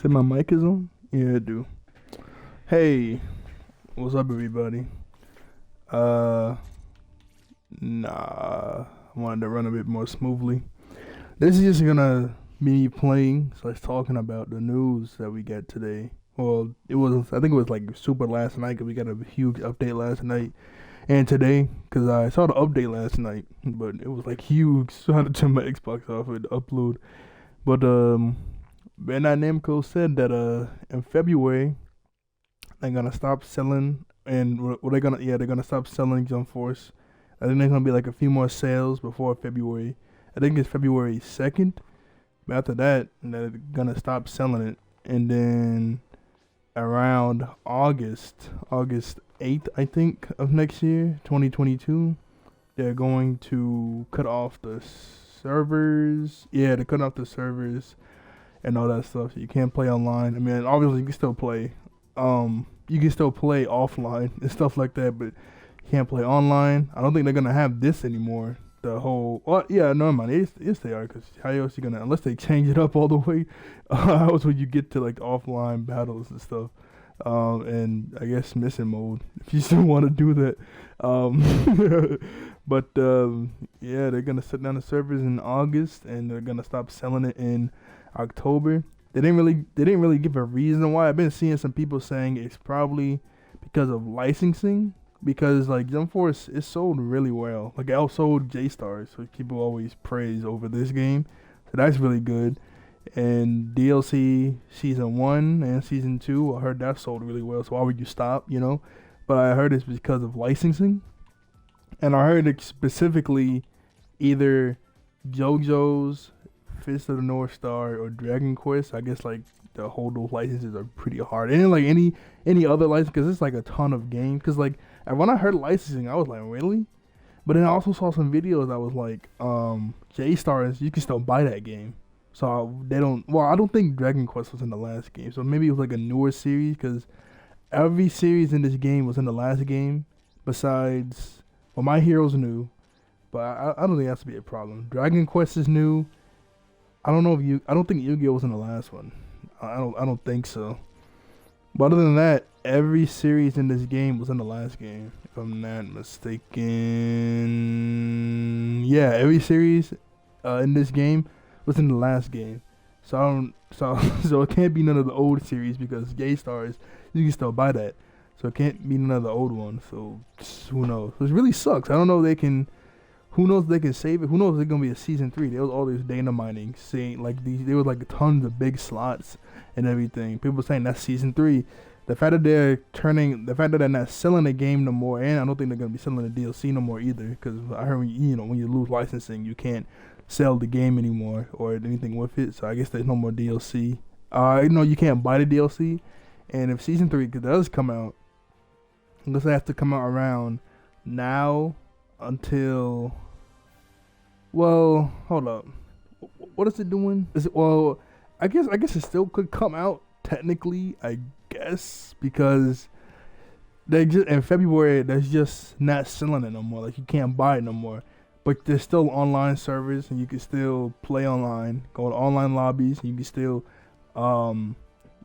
Say my mic is on? Yeah, it do. Hey, what's up, everybody? Uh, I wanted to run a bit more smoothly. This is just gonna be me playing, so it's talking about the news that we got today. Well, I think it was like super last night, because we got a huge update last night and today, because I saw the update last night, but it was like huge, so I had to turn my Xbox off and upload. But, Bandai Namco said that, in February, they're gonna stop selling, and they're gonna stop selling Jump Force. I think there's gonna be like a few more sales before February. I think it's February 2nd. But after that, they're gonna stop selling it, and then around August 8th, I think, of next year, 2022, they're going to cut off the servers. Yeah, they're cutting off the servers and all that stuff. So you can't play online. I mean, obviously you can still play. You can still play offline and stuff like that, but you can't play online. I don't think they're gonna have this anymore. The whole, well, yeah, no, man, yes they are, because how else you gonna, unless they change it up all the way, how else would you get to like offline battles and stuff? And I guess mission mode, if you still want to do that. But yeah, they're gonna shut down the servers in August, and they're gonna stop selling it in October. They didn't really give a reason why. I've been seeing some people saying it's probably because of licensing, because like Jump Force is sold really well. Like it outsold J Stars, which people always praise over this game. So that's really good. And DLC season 1 and season 2, I heard that sold really well. So why would you stop, you know? But I heard it's because of licensing. And I heard it specifically either JoJo's Fist of the North Star or Dragon Quest. I guess like the whole those licenses are pretty hard. And then, like any other license, because it's like a ton of games. Because like when I heard licensing, I was like, really? But then I also saw some videos that was like, J Stars, you can still buy that game. So they don't. Well, I don't think Dragon Quest was in the last game. So maybe it was like a newer series, because every series in this game was in the last game. Besides, well, My Hero's new, but I don't think that's to be a problem. Dragon Quest is new. I don't know if I don't think Yu-Gi-Oh was in the last one. I don't think so. But other than that, every series in this game was in the last game, if I'm not mistaken. Yeah, every series in this game was in the last game. So I don't so it can't be none of the old series, because J Stars, you can still buy that. So it can't be none of the old ones. So who knows? So it really sucks. I don't know if they can. Who knows if they can save it? Who knows if there's gonna be a season 3? There was all this data mining, saying like there was like tons of big slots and everything. People saying that's season 3. The fact that they're not selling the game no more, and I don't think they're gonna be selling the DLC no more either. Because I heard when you lose licensing, you can't sell the game anymore or anything with it. So I guess there's no more DLC. You can't buy the DLC. And if season 3 does come out, I guess it has to come out around now until. Well, hold up. What is it doing? I guess it still could come out technically, I guess, because they just in February they're just not selling it no more. Like you can't buy it no more. But there's still online servers, and you can still play online, go to online lobbies, and you can still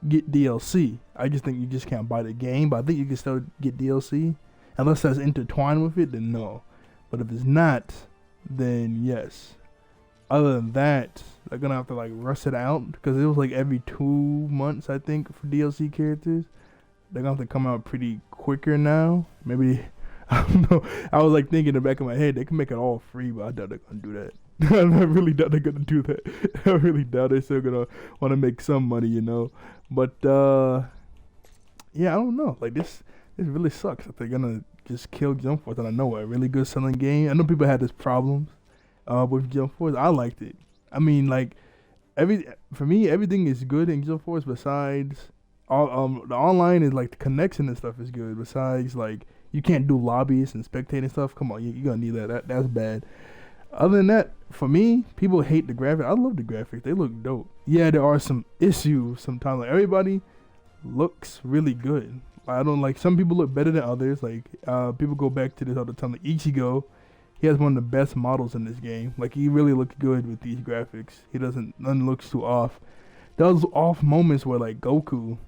get DLC. I just think you just can't buy the game, but I think you can still get DLC. Unless that's intertwined with it, then no. But if it's not, then yes. Other than that, they're gonna have to like rush it out, because it was like every 2 months, I think, for DLC characters. They're gonna have to come out pretty quicker now. Maybe I don't know. I was like thinking in the back of my head they can make it all free, but I doubt they're gonna do that. I really doubt they're gonna do that. I really doubt they're still gonna want to make some money, you know. But yeah, I don't know. Like this really sucks that they're gonna just kill Jump Force. And I know a really good selling game. I know people had this problems with Jump Force. I liked it. I mean, like for me, everything is good in Jump Force. Besides, the online is like the connection and stuff is good. Besides, like you can't do lobbies and spectating stuff. Come on, you're gonna need that. That's bad. Other than that, for me, people hate the graphics. I love the graphics. They look dope. Yeah, there are some issues sometimes. Like everybody looks really good. I don't like some people look better than others. Like people go back to this all the time. Like Ichigo, he has one of the best models in this game. Like he really looks good with these graphics. He doesn't, none looks too off. those off moments where like Goku,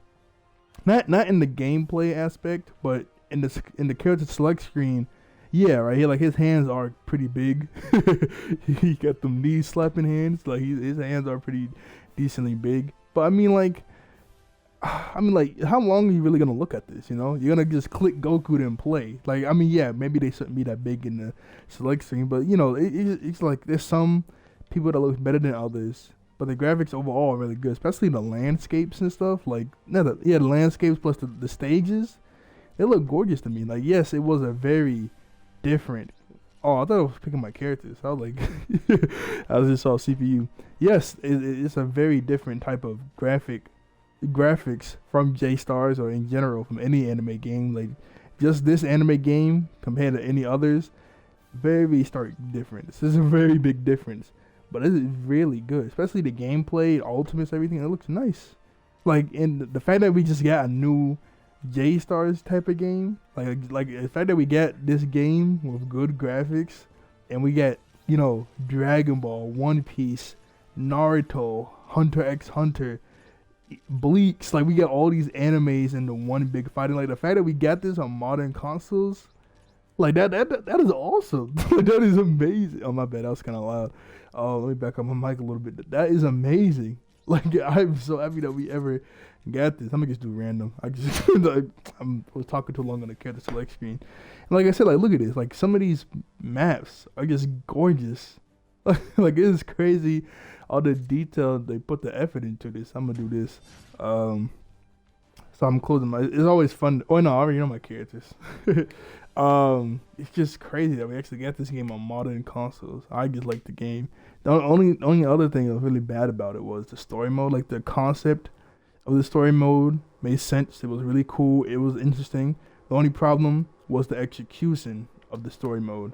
not in the gameplay aspect, but in the character select screen, yeah, right here, like his hands are pretty big. He got them knee slapping hands, like his hands are pretty decently big. But I mean, like, how long are you really gonna look at this? You know, you're gonna just click Goku and play. Like, I mean, yeah, maybe they shouldn't be that big in the select screen, but you know, it's like there's some people that look better than others, but the graphics overall are really good, especially the landscapes and stuff. Like, the landscapes plus the stages, they look gorgeous to me. Like, yes, it was a very different. Oh, I thought I was picking my characters. I was like, I just saw CPU. Yes, it's a very different type of graphics from J-Stars or in general from any anime game. Like, just this anime game compared to any others, very stark difference. This is a very big difference, but it is really good, especially the gameplay, ultimates, everything. It looks nice. Like, and the fact that we just got a new J-Stars type of game, like the fact that we get this game with good graphics, and we get, you know, Dragon Ball, One Piece, Naruto, Hunter x Hunter, Bleach, like we get all these animes into one big fighting. Like the fact that we got this on modern consoles, like that is awesome. That is amazing. Oh my bad, that was kind of loud. Oh, let me back up my mic a little bit. That is amazing. Like, I'm so happy that we ever got this. I'm gonna just do random. I was talking too long on the character select screen. And like I said, like look at this. Like some of these maps are just gorgeous. Like it is crazy. All the detail they put the effort into this. I'm gonna do this. So I'm closing my. It's always fun. Oh no, I already know my characters. It's just crazy that we actually got this game on modern consoles. I just like the game. The only other thing that was really bad about it was the story mode. Like the concept of the story mode made sense. It was really cool. It was interesting. The only problem was the execution of the story mode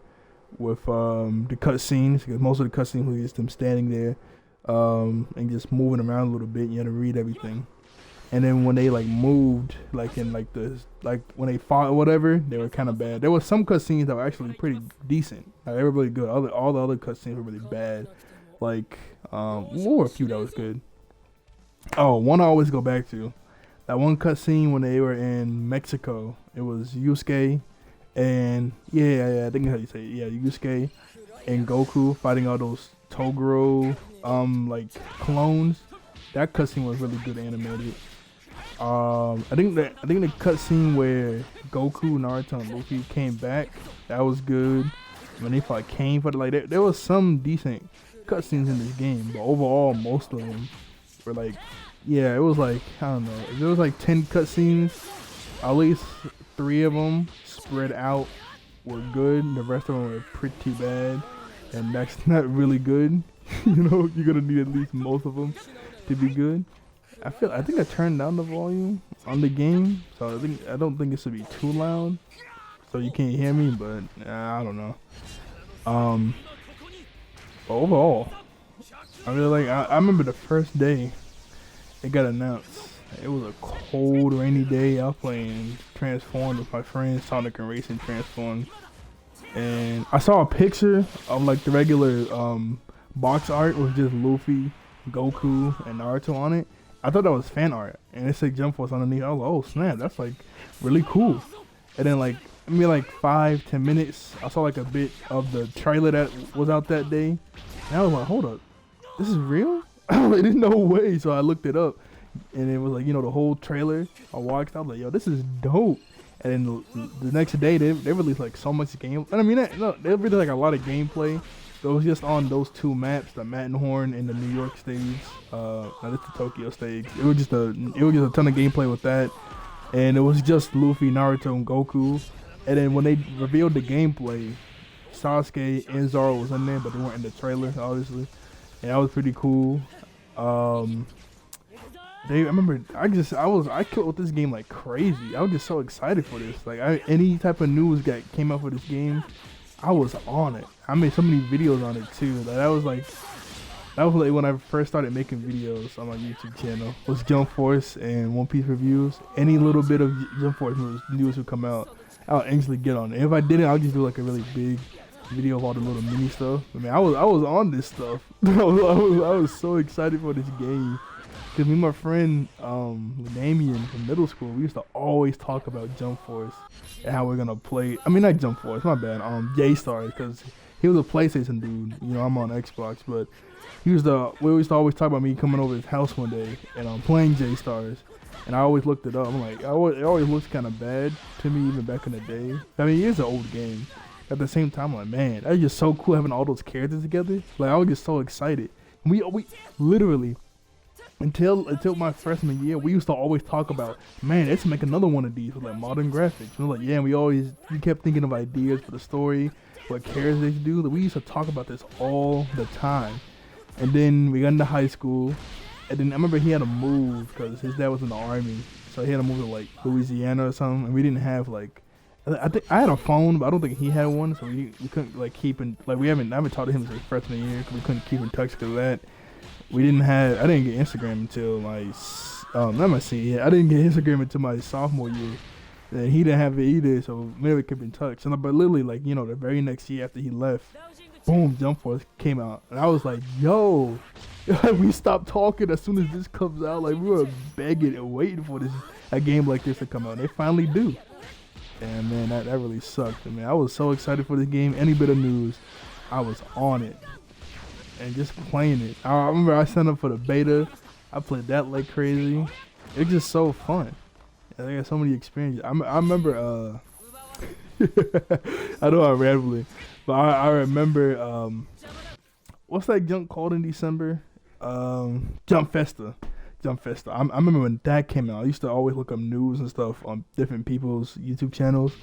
with the cutscenes, because most of the cutscenes were just them standing there and just moving around a little bit. You had to read everything. And then when they like moved, like in like the when they fought or whatever, they were kind of bad. There was some cutscenes that were actually pretty decent. Like, they were really good. All the other cutscenes were really bad. Like there were a few that was good. Oh, one I always go back to, that one cutscene when they were in Mexico. It was Yusuke and yeah, I think that's how you say it. Yeah, Yusuke and Goku fighting all those Toguro like clones. That cutscene was really good animated. I think the cutscene where Goku, Naruto, and Luffy came back, that was good. When they fought Kane for there was some decent cutscenes in this game, but overall most of them were like, yeah, it was like, I don't know, if there was like 10 cutscenes, at least 3 of them spread out were good. The rest of them were pretty bad, and that's not really good. You know, you're gonna need at least most of them to be good. I think I turned down the volume on the game, so I don't think it should be too loud, so you can't hear me. But I don't know. But overall, I really like. I remember the first day it got announced. It was a cold, rainy day. I was playing Transform with my friends, Sonic and Racing Transform, and I saw a picture of like the regular box art with just Luffy, Goku, and Naruto on it. I thought that was fan art, and it said Jump Force underneath. I was like, oh snap, that's like really cool. And then like maybe like 5-10 minutes, I saw like a bit of the trailer that was out that day, and I was like, hold up, this is real? I was like, there's no way. So I looked it up, and it was like, you know, the whole trailer. I watched, I was like, yo, this is dope. And then the next day they released like so much game. And I mean, they released like a lot of gameplay. It was just on those 2 maps, the Matterhorn and the New York stage. Now this is the Tokyo stage. It was just a ton of gameplay with that, and it was just Luffy, Naruto, and Goku. And then when they revealed the gameplay, Sasuke and Zoro was in there, but they weren't in the trailer, obviously. And that was pretty cool. I remember I killed with this game like crazy. I was just so excited for this. Like any type of news that came up with this game, I was on it. I made so many videos on it too. That was like when I first started making videos on my YouTube channel. Was Jump Force and One Piece reviews. Any little bit of Jump Force news would come out, I'll instantly get on it. If I didn't, I'll just do like a really big video of all the little mini stuff. I mean, I was on this stuff. I was so excited for this game. Cause me and my friend Damien from middle school, we used to always talk about Jump Force and how we're gonna play. I mean, not Jump Force, my bad. J-Stars, cause he was a PlayStation dude. You know, I'm on Xbox, but we used to always talk about me coming over to his house one day and playing J-Stars. And I always looked it up. I'm like, it always looks kind of bad to me, even back in the day. I mean, it is an old game. At the same time, I'm like, man, that's just so cool having all those characters together. Like, I was just so excited. We literally, until my freshman year, we used to always talk about, man, let's make another one of these with like modern graphics. And we're like, yeah, and we kept thinking of ideas for the story, what characters they should do. We used to talk about this all the time. And then we got into high school, and then I remember he had to move because his dad was in the army, so he had to move to like Louisiana or something. And we didn't have like, I think I had a phone, but I don't think he had one, so we couldn't like keep in like I haven't talked to him since freshman year because we couldn't keep in touch because of that. I didn't get Instagram until not my senior year. I didn't get Instagram until my sophomore year. And he didn't have it either, so we never kept in touch. But literally, like, you know, the very next year after he left, boom, Jump Force came out. And I was like, yo, we stopped talking as soon as this comes out. Like, we were begging and waiting for a game like this to come out. And they finally do. And, man, that really sucked. I mean, I was so excited for this game. Any bit of news, I was on it. And just playing it. I remember I signed up for the beta. I played that like crazy. It's just so fun. I got so many experiences. I remember, I know I'm rambling, but I remember, what's that junk called in December? Jump Festa. I remember when that came out. I used to always look up news and stuff on different people's YouTube channels.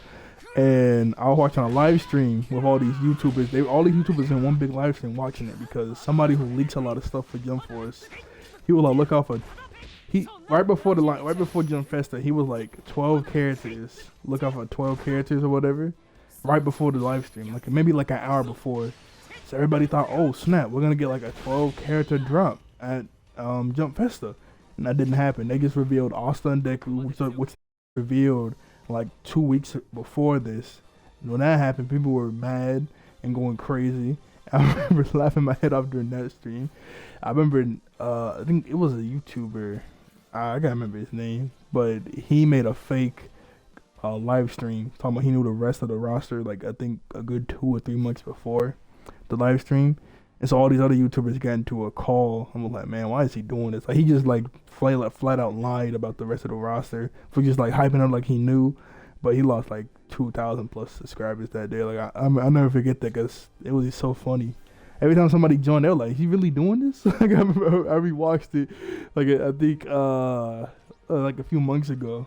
And I was watching a live stream with all these YouTubers. All these YouTubers in one big live stream watching it because somebody who leaks a lot of stuff for Jump Force, he would like look out for. Right before Jump Festa, he was like 12 characters. Look out for 12 characters or whatever. Right before the live stream, like maybe like an hour before. So everybody thought, oh snap, we're gonna get like a 12 character drop at Jump Festa, and that didn't happen. They just revealed Asta and Deku, which revealed like 2 weeks before this. And when that happened, people were mad and going crazy. I remember laughing my head off during that stream. I remember, I think it was a YouTuber. I gotta remember his name, but he made a fake live stream talking about he knew the rest of the roster, like I think a good 2 or 3 months before the live stream. And so all these other YouTubers got into a call. I'm like, man, why is he doing this? Like he just like flat out lied about the rest of the roster for just like hyping up like he knew. But he lost like 2,000 plus subscribers that day. Like I'll never forget that because it was just so funny. Every time somebody joined, they were like, "Is he really doing this?" Like I remember I rewatched it, like I think like a few months ago,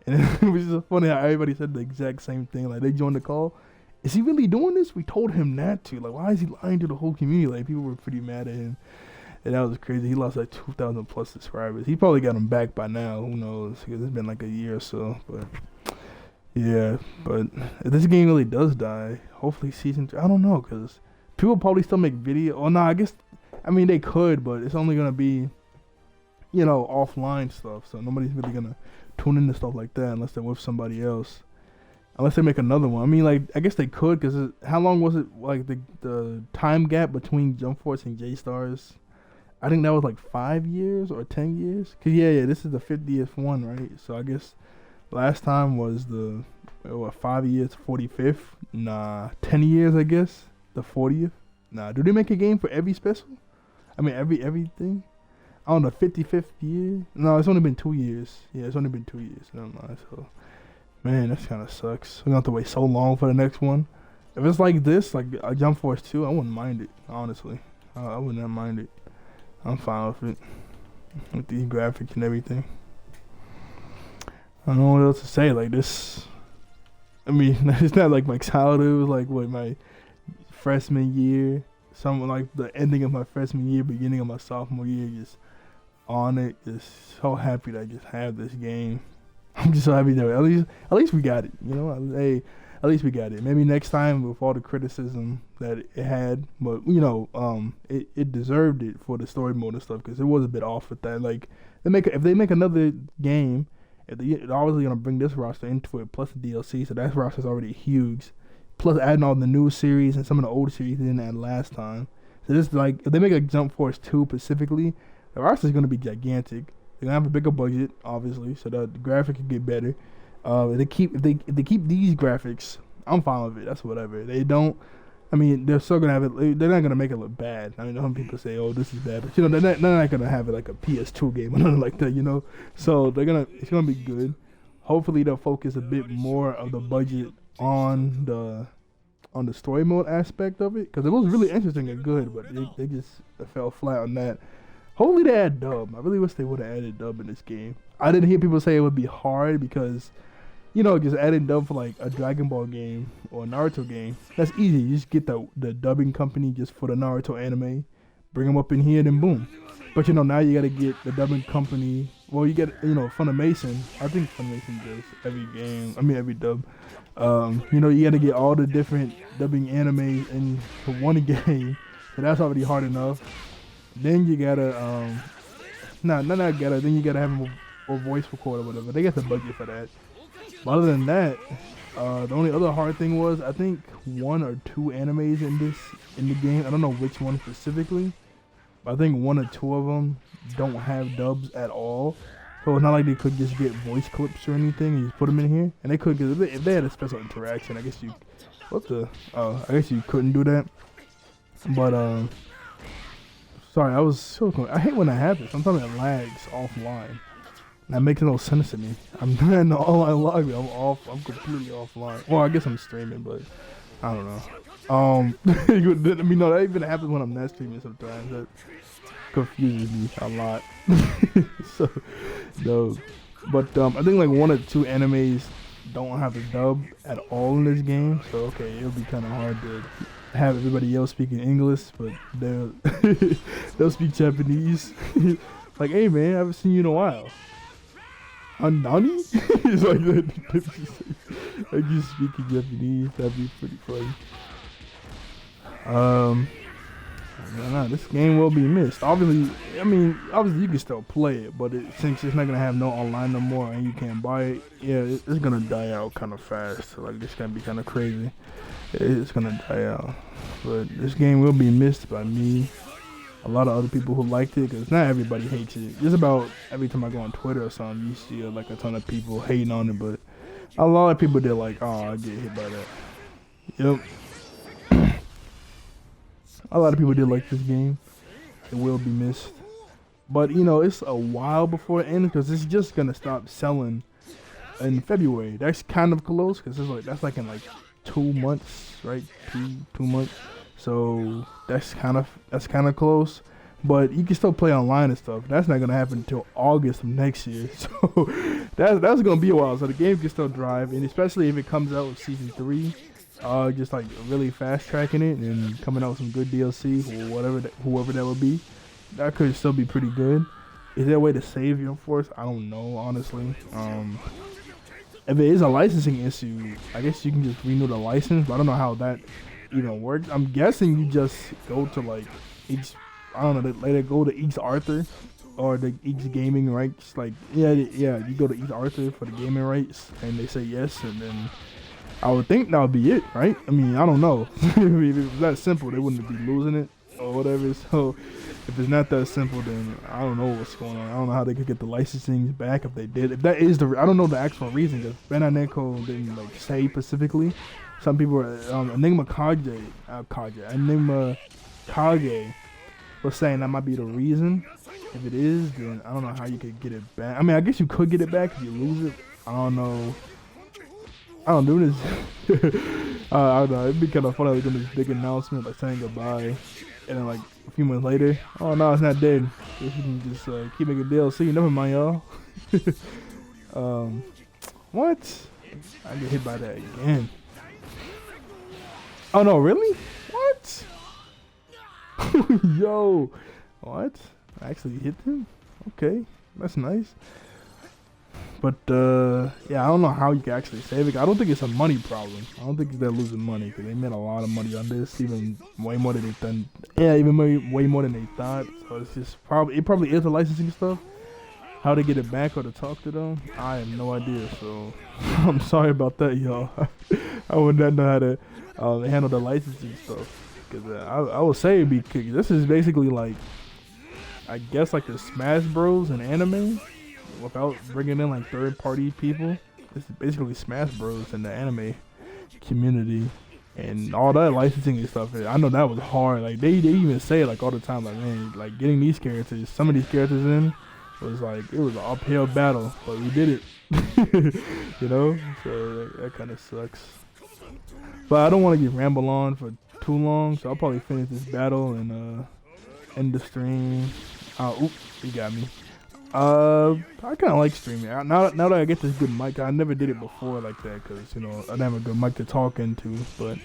and it was just funny how everybody said the exact same thing. Like they joined the call. Is he really doing this? We told him not to. Like, why is he lying to the whole community? Like people were pretty mad at him, and that was crazy. He lost like 2,000 plus subscribers. He probably got them back by now. Who knows? Because it's been like a year or so. But yeah, but if this game really does die, hopefully season 3. I don't know because. People probably still make video. Oh, no, I mean, they could, but it's only going to be, you know, offline stuff. So nobody's really going to tune into stuff like that unless they're with somebody else. Unless they make another one. I mean, like, I guess they could because how long was it, like, the time gap between Jump Force and J-Stars? I think that was like 5 years or 10 years. Because, yeah, this is the 50th one, right? So I guess last time was 5 years, 45th? Nah, 10 years, I guess. The 40th? Nah, do they make a game for every special? I mean, everything? I don't know, 55th year? No, it's only been 2 years. Yeah, it's only been 2 years. I don't know, so... Man, that kind of sucks. We're going to have to wait so long for the next one. If it's like this, like a Jump Force 2, I wouldn't mind it, honestly. I would not mind it. I'm fine with it. With the graphics and everything. I don't know what else to say. Like, this... I mean, it's not like my childhood. It was like, what, my... freshman year, something like the ending of my freshman year, beginning of my sophomore year, just on it, just so happy that I just have this game. I'm just so happy that at least we got it, you know. Hey, at least we got it. Maybe next time with all the criticism that it had, but you know, it deserved it for the story mode and stuff because it was a bit off with that. Like if they make another game, they're obviously gonna bring this roster into it plus the DLC, so that roster's already huge. Plus adding all the new series and some of the old series they didn't add last time. So this like if they make a Jump Force 2 specifically, The roster is gonna be gigantic. They're gonna have a bigger budget, obviously, so the graphic can get better. If they keep these graphics, I'm fine with it. That's whatever. They don't. I mean, they're still gonna have it. They're not gonna make it look bad. I mean, some people say, "Oh, this is bad," but they're not gonna have it like a PS2 game or nothing like that. So it's gonna be good. Hopefully, they'll focus a bit more of the budget on the story mode aspect of it, because it was really interesting and good, but they just fell flat on that. Hopefully, they add dub. I really wish they would have added dub in this game. I didn't hear people say it would be hard because, just adding dub for like a Dragon Ball game or a Naruto game, that's easy. You just get the dubbing company just for the Naruto anime, bring them up in here, then boom. But now you gotta get the dubbing company. Well, you get Funimation. I think Funimation does every dub. You gotta get all the different dubbing anime in one game, so that's already hard enough. Then you gotta then you gotta have a voice recorder or whatever. They got the budget for that. But other than that, the only other hard thing was I think 1 or 2 animes in the game. I don't know which one specifically, but I think 1 or 2 of them don't have dubs at all. So it's not like they could just get voice clips or anything and just put them in here. And they could, because if they had a special interaction, I guess you couldn't do that. But sorry, I hate when that happens. Sometimes it lags offline. That makes no sense to me. I'm not in the online lobby. I'm completely offline. Well, I guess I'm streaming, but I don't know. No, that even happens when I'm not streaming sometimes. That confuses me a lot. So, no. But I think like 1 or 2 animes don't have a dub at all in this game. So, okay, it'll be kind of hard to have everybody else speaking English, but they'll speak Japanese. Like, hey man, I haven't seen you in a while. Nani? It's like that. Like you speaking Japanese, that'd be pretty funny. This game will be missed. Obviously you can still play it, but since it's not gonna have no online no more and you can't buy it, it's gonna die out kind of fast. So, like, this gonna be kind of crazy. It's gonna die out, but this game will be missed by me. A lot of other people who liked it, because not everybody hates it. Just about every time I go on Twitter or something, you see like a ton of people hating on it, but a lot of people did like, oh, I get hit by that. Yep. A lot of people did like this game. It will be missed. But, it's a while before it ends, because it's just going to stop selling in February. That's kind of close, because that's like in like 2 months, right? Two months. So that's kind of close, but you can still play online and stuff. That's not gonna happen until August of next year. So that's gonna be a while. So the game can still drive, and especially if it comes out with season 3, just like really fast tracking it and coming out with some good DLC or whoever that would be, that could still be pretty good. Is there a way to save your force? I don't know, honestly. If it is a licensing issue, I guess you can just renew the license, but I don't know how that even works. I'm guessing you just go to like each, I don't know, they go to East Arthur or the East Gaming rights. Like, you go to East Arthur for the gaming rights and they say yes, and then I would think that would be it, right? I mean, I don't know. If it was that simple, they wouldn't be losing it or whatever. So if it's not that simple, then I don't know what's going on. I don't know how they could get the licensing back if they did. If that is I don't know the actual reason, because Bandai Namco didn't like say specifically. Some people were, Enigma Kage was saying that might be the reason. If it is, then I don't know how you could get it back. I mean, I guess you could get it back if you lose it. I don't know. I don't do this. I don't know. It'd be kind of funny doing this big announcement, like saying goodbye, and then like a few months later, oh no, it's not dead. You can just keep making DLC. Never mind, y'all. What? I get hit by that again. Oh no, really? What? Yo, what? I actually hit him? Okay, that's nice. But yeah, I don't know how you can actually save it. I don't think it's a money problem. I don't think they're losing money, because they made a lot of money on this, even way more than they done. Yeah, even way more than they thought. So it's just it probably is the licensing stuff. How to get it back or to talk to them, I have no idea. So I'm sorry about that, y'all. I would not know how to handle the licensing stuff, because I would say because this is basically like I guess like the Smash Bros in anime without bringing in like third party people. This is basically Smash Bros in the anime community and all that licensing and stuff. I know that was hard. Like they even say it like all the time. Like man, like getting these characters, some of these characters in was like it was an uphill battle, but we did it. You know, so that kind of sucks. But I don't want to get ramble on for too long, so I'll probably finish this battle and end the stream. Oop, he got me. I kind of like streaming. Now that I get this good mic, I never did it before like that because you know I didn't have a good mic to talk into. But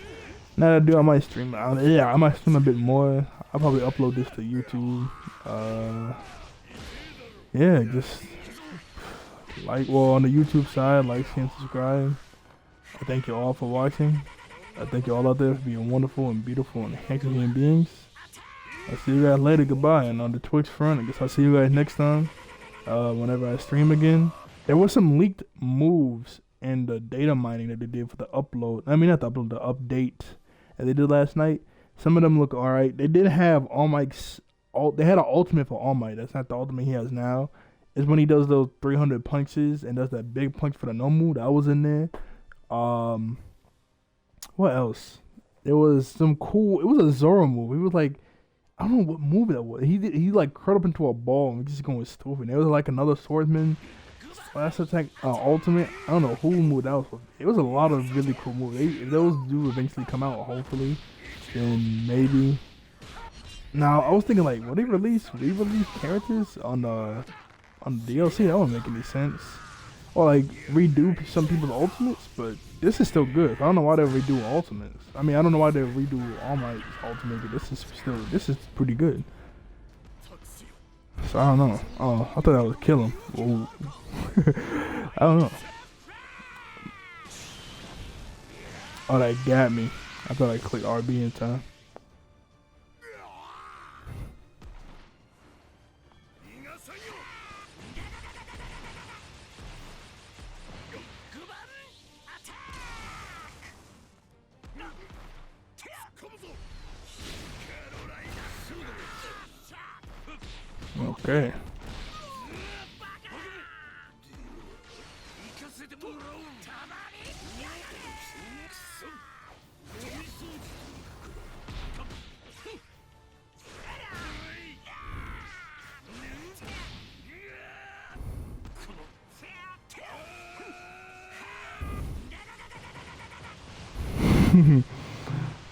now that I do, I might stream. I might stream a bit more. I'll probably upload this to YouTube. Yeah, just on the YouTube side, like, share, and subscribe. I thank you all for watching. I thank you all out there for being wonderful and beautiful and handsome human beings. I'll see you guys later. Goodbye. And on the Twitch front, I guess I'll see you guys next time. Whenever I stream again. There were some leaked moves in the data mining that they did for the upload. I mean, not the upload, the update that they did last night. Some of them look alright. They did have All Might's. They had an ultimate for All Might. That's not the ultimate he has now. It's when he does those 300 punches and does that big punch for the Nomu. That was in there. What else? There was some cool. It was a Zoro move. He was like, I don't know what move that was. He like curled up into a ball and just going stupid. There was like another swordsman slash attack ultimate. I don't know who moved that was. It was a lot of really cool moves. If those do eventually come out, hopefully, then maybe. Now I was thinking like, would they release characters on the DLC? That wouldn't make any sense. Or like redo some people's ultimates, but this is still good. I don't know why they redo ultimates. I mean, I don't know why they redo All Might's ultimate, but this is pretty good. So I don't know. Oh, I thought I would kill him. Whoa. I don't know. Oh, that got me. I thought I clicked RB in time. Okay.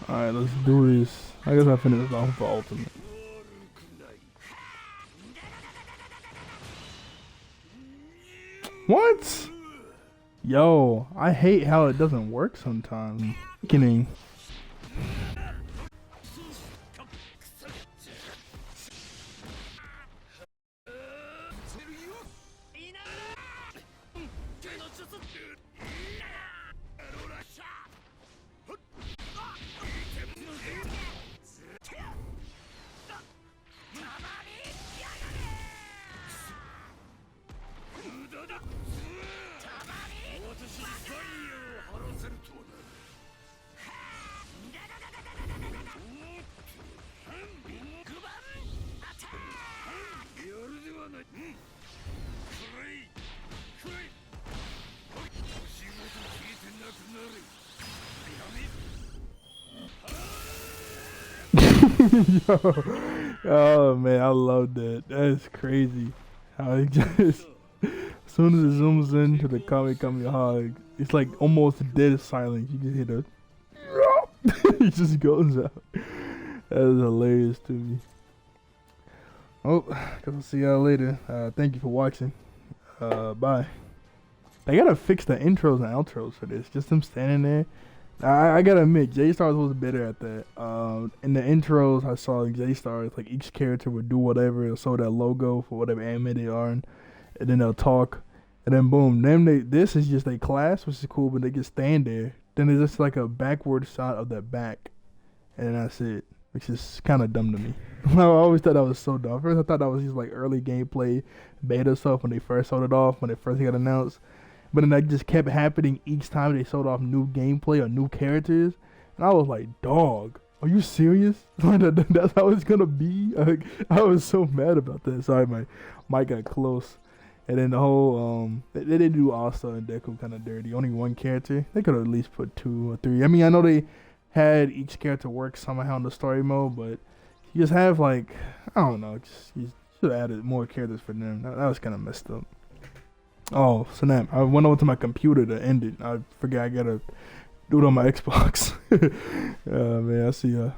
Alright, let's do this. I guess I finished this off for ultimate. What? Yo, I hate how it doesn't work sometimes. Kidding. Yo, oh man, I love that. That's crazy. How he just, as soon as it zooms into the Kami hog, it's like almost dead silence. You just hear the. He just goes out. That is hilarious to me. Oh, guess I'll see y'all later. Thank you for watching. Bye. They gotta fix the intros and outros for this. Just them standing there. I gotta admit, J-Stars was better at that. In the intros, I saw J-Stars, like each character would do whatever, it'll show that logo for whatever anime they are in, and then they'll talk, and then boom, this is just a class, which is cool, but they just stand there. Then it's just like a backward shot of their back, and that's it, which is kind of dumb to me. I always thought that was so dumb. First, I thought that was just like early gameplay beta stuff when they first sold it off, when it first got announced. But then that just kept happening each time they showed off new gameplay or new characters. And I was like, dog, Are you serious? That's how it's gonna be. Like, I was so mad about that. Sorry, my mic got close. And then the whole they didn't do Asta and Deku kind of dirty. Only one character. They could have at least put 2 or 3. I mean, I know they had each character work somehow in the story mode, but you just have like I don't know. Just you should have added more characters for them. That was kind of messed up. Oh snap! I went over to my computer to end it. I forgot I gotta do it on my Xbox. Man, I see ya.